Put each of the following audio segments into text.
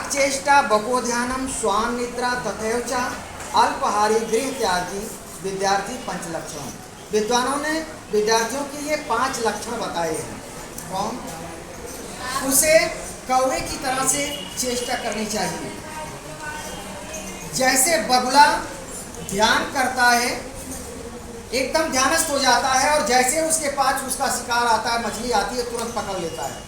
काकचेष्टा बकोध्यानम स्वान निद्रा तथैव च अल्पहारी गृह त्यागी विद्यार्थी पंच लक्षण। विद्वानों ने विद्यार्थियों के ये 5 लक्षण बताए हैं। कौन? उसे कौवे की तरह से चेष्टा करनी चाहिए। जैसे बगुला ध्यान करता है, एकदम ध्यानस्थ हो जाता है और जैसे उसके पास उसका शिकार आता है, मछली आती है, तुरंत पकड़ लेता है।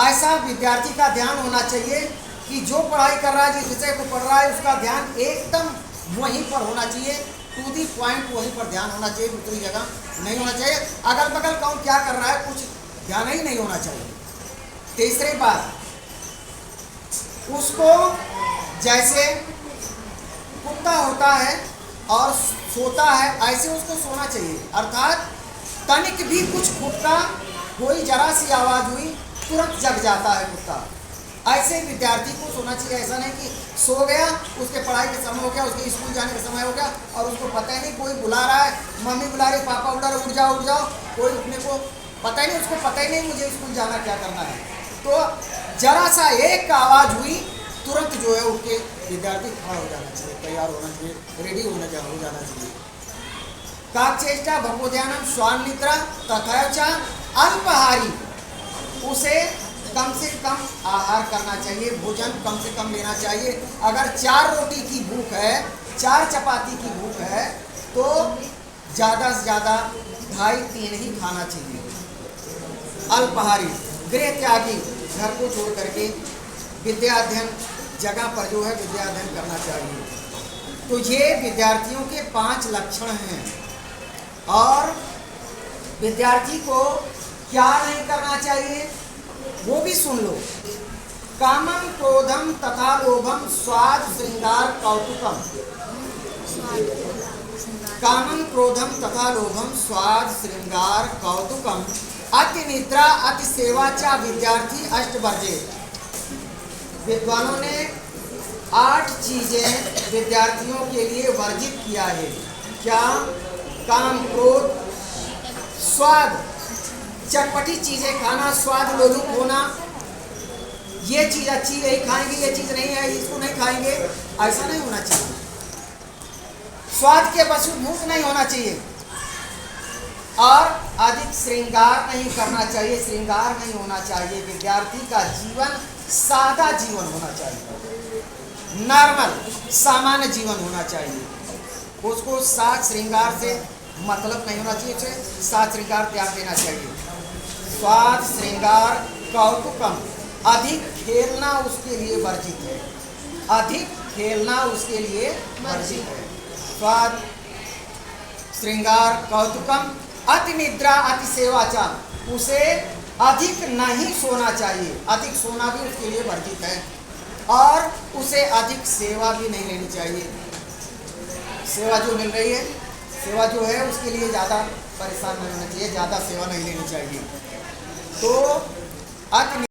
ऐसा विद्यार्थी का ध्यान होना चाहिए कि जो पढ़ाई कर रहा है, जिस विषय को पढ़ रहा है, उसका ध्यान एकदम वहीं पर होना चाहिए, टू दी पॉइंट वहीं पर ध्यान होना चाहिए, दूसरी जगह नहीं होना चाहिए। अगल बगल कौन क्या कर रहा है कुछ ध्यान ही नहीं होना चाहिए। तीसरी बात, उसको जैसे कुत्ता होता है और सोता है, ऐसे उसको सोना चाहिए। अर्थात तनिक भी कुछ फुटका, कोई जरा सी आवाज़ हुई, तुरंत जग जाता है कुत्ता। ऐसे विद्यार्थी को सोना चाहिए। ऐसा नहीं कि सो गया, उसके पढ़ाई का समय हो गया, उसके स्कूल जाने का समय हो गया और उसको पता ही नहीं, कोई बुला रहा है, मम्मी बुला रही, पापा बुला रहे, उठ जाओ उठ जाओ, कोई उठने को पता ही नहीं, उसको पता ही नहीं मुझे स्कूल जाना क्या करना है। तो जरा सा एक आवाज़ हुई, तुरंत जो है उठ के विद्यार्थी खड़ा हो जाना चाहिए, तैयार होना चाहिए, रेडी हो जाना चाहिए। काकचेष्टा बकोध्यानम स्वान निद्रा तथैव च अल्पहारी, उसे कम से कम आहार करना चाहिए, भोजन कम से कम लेना चाहिए। अगर 4 रोटी की भूख है, 4 चपाती की भूख है, तो ज़्यादा से ज़्यादा 2.5-3 ही खाना चाहिए। अल्पहारी गृह त्यागी, घर को छोड़ करके विद्या अध्ययन जगह पर जो है विद्या अध्ययन करना चाहिए। तो ये विद्यार्थियों के 5 लक्षण हैं। और विद्यार्थी को क्या नहीं करना चाहिए वो भी सुन लो। कामम क्रोधम तथा लोभम स्वाद श्रृंगार कौतुकम। कामम क्रोधम तथा लोभम स्वाद श्रृंगार कौतुकम अति निद्रा अति सेवा च विद्यार्थी अष्टवर्जे। विद्वानों ने 8 चीजें विद्यार्थियों के लिए वर्जित किया है। क्या? काम, क्रोध, स्वाद, चटपटी चीज़ें खाना, स्वाद लोलुप होना, ये चीज़ अच्छी है खाएंगे, ये चीज़ नहीं है इसको नहीं खाएंगे, ऐसा नहीं होना चाहिए। स्वाद के वशभूत नहीं होना चाहिए और अधिक श्रृंगार नहीं करना चाहिए, श्रृंगार नहीं होना चाहिए। विद्यार्थी का जीवन सादा जीवन होना चाहिए, नॉर्मल सामान्य जीवन होना चाहिए। उसको साज श्रृंगार से मतलब नहीं होना चाहिए, उसे साज श्रृंगार त्याग देना चाहिए। स्वाद श्रृंगार कौतुकम, अधिक खेलना उसके लिए वर्जित है, अधिक खेलना उसके लिए वर्जित है। स्वाद श्रृंगार कौतुकम अति निद्रा अति सेवाचा, उसे अधिक नहीं सोना चाहिए, अधिक सोना भी उसके लिए वर्जित है। और उसे अधिक सेवा भी नहीं लेनी चाहिए। सेवा जो मिल रही है, सेवा जो है उसके लिए ज़्यादा परेशान नहीं होना चाहिए, ज़्यादा सेवा नहीं लेनी चाहिए। तो अति